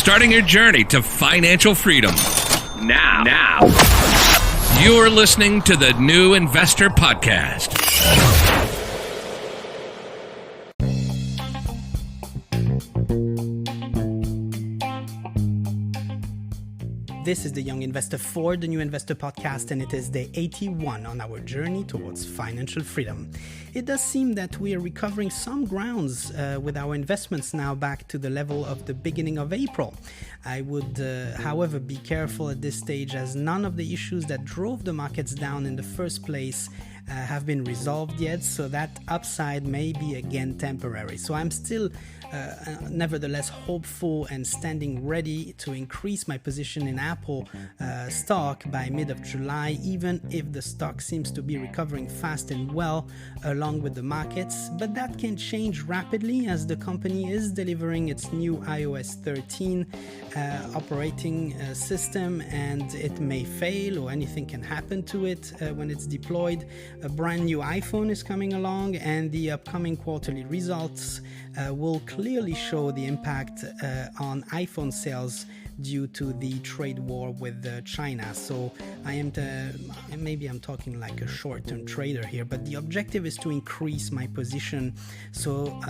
starting your journey to financial freedom. Now. You're listening to the New Investor Podcast. This is the Young Investor for the New Investor Podcast, and it is day 81 on our journey towards financial freedom. It does seem that we are recovering some grounds with our investments now back to the level of the beginning of April. I would, however, be careful at this stage, as none of the issues that drove the markets down in the first place have been resolved yet, so that upside may be again temporary. So I'm still nevertheless hopeful and standing ready to increase my position in Apple stock by mid of July, even if the stock seems to be recovering fast and well along with the markets. But that can change rapidly, as the company is delivering its new iOS 13 operating system, and it may fail or anything can happen to it when it's deployed. A brand new iPhone is coming along, and the upcoming quarterly results will clearly show the impact on iPhone sales due to the trade war with China. So maybe I'm talking like a short-term trader here, but the objective is to increase my position. So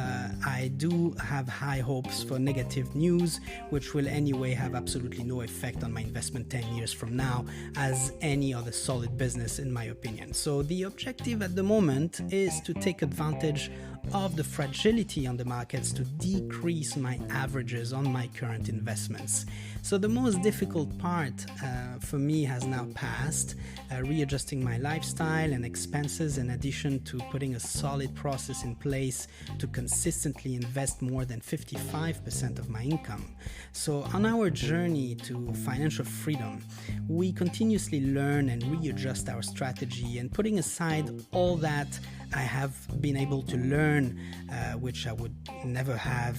I do have high hopes for negative news, which will anyway have absolutely no effect on my investment 10 years from now, as any other solid business in my opinion. So the objective at the moment is to take advantage of the fragility on the markets to decrease my averages on my current investments. So the most difficult part for me has now passed, readjusting my lifestyle and expenses, in addition to putting a solid process in place to consistently invest more than 55% of my income. So on our journey to financial freedom, we continuously learn and readjust our strategy, and putting aside all that I have been able to learn, which I would never have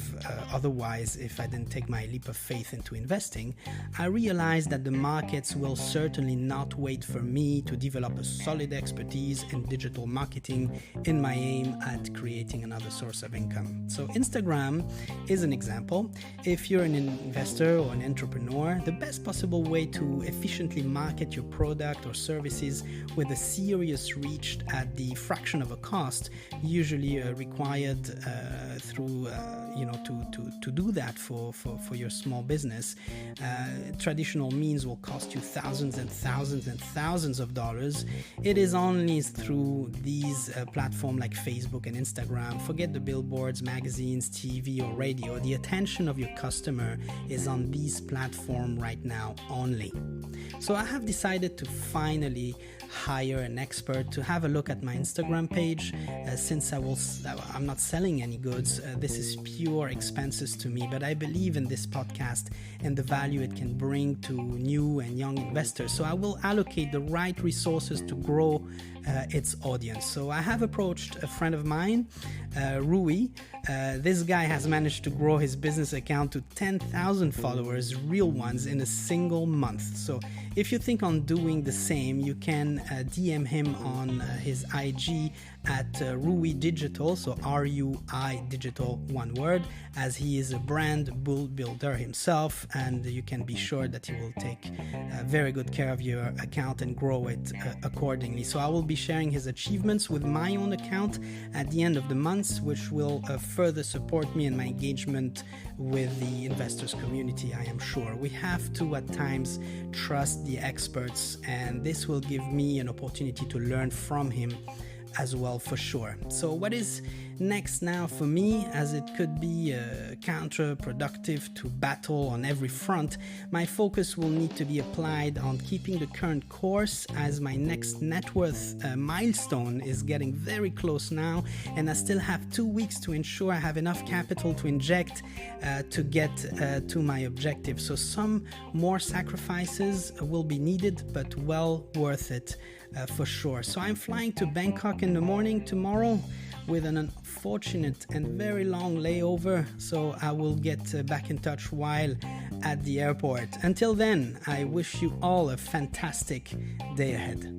otherwise if I didn't take my leap of faith into investing, I realized that the markets will certainly not wait for me to develop a solid expertise in digital marketing in my aim at creating another source of income. So Instagram is an example. If you're an investor or an entrepreneur, the best possible way to efficiently market your product or services with a serious reach at the fraction of a cost usually required to do that for your small business. Traditional means will cost you thousands and thousands and thousands of dollars. It is only through these platforms like Facebook and Instagram. Forget the billboards, magazines, TV or radio. The attention of your customer is on these platforms right now only. So I have decided to finally hire an expert to have a look at my Instagram page. Since I'm not selling any goods, this is pure expenses to me, but I believe in this podcast and the value it can bring to new and young investors. So I will allocate the right resources to grow its audience. So I have approached a friend of mine, Rui. This guy has managed to grow his business account to 10,000 followers, real ones, in a single month. So if you think on doing the same, you can DM him on his IG at Rui Digital, so RUI Digital, one word, as he is a brand builder himself, and you can be sure that he will take very good care of your account and grow it accordingly. So I will be sharing his achievements with my own account at the end of the month, which will further support me in my engagement with the investors community. I am sure we have to at times trust the experts, and this will give me an opportunity to learn from him as well, for sure. So what is next now for me, as it could be counterproductive to battle on every front, my focus will need to be applied on keeping the current course, as my next net worth milestone is getting very close now, and I still have 2 weeks to ensure I have enough capital to inject to get to my objective. So some more sacrifices will be needed, but well worth it for sure. So I'm flying to Bangkok in the morning tomorrow with an unfortunate and very long layover, so I will get back in touch while at the airport. Until then, I wish you all a fantastic day ahead.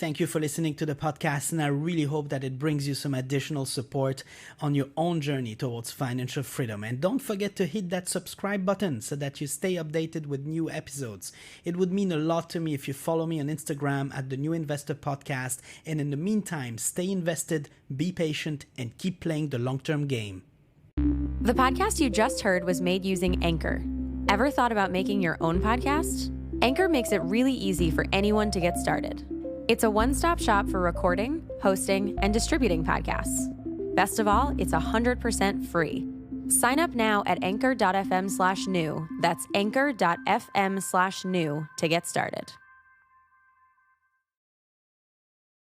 Thank you for listening to the podcast, and I really hope that it brings you some additional support on your own journey towards financial freedom. And don't forget to hit that subscribe button so that you stay updated with new episodes. It would mean a lot to me if you follow me on Instagram at the New Investor Podcast. And in the meantime, stay invested, be patient, and keep playing the long-term game. The podcast you just heard was made using Anchor. Ever thought about making your own podcast? Anchor makes it really easy for anyone to get started. It's a one-stop shop for recording, hosting, and distributing podcasts. Best of all, it's 100% free. Sign up now at anchor.fm/new. That's anchor.fm/new to get started.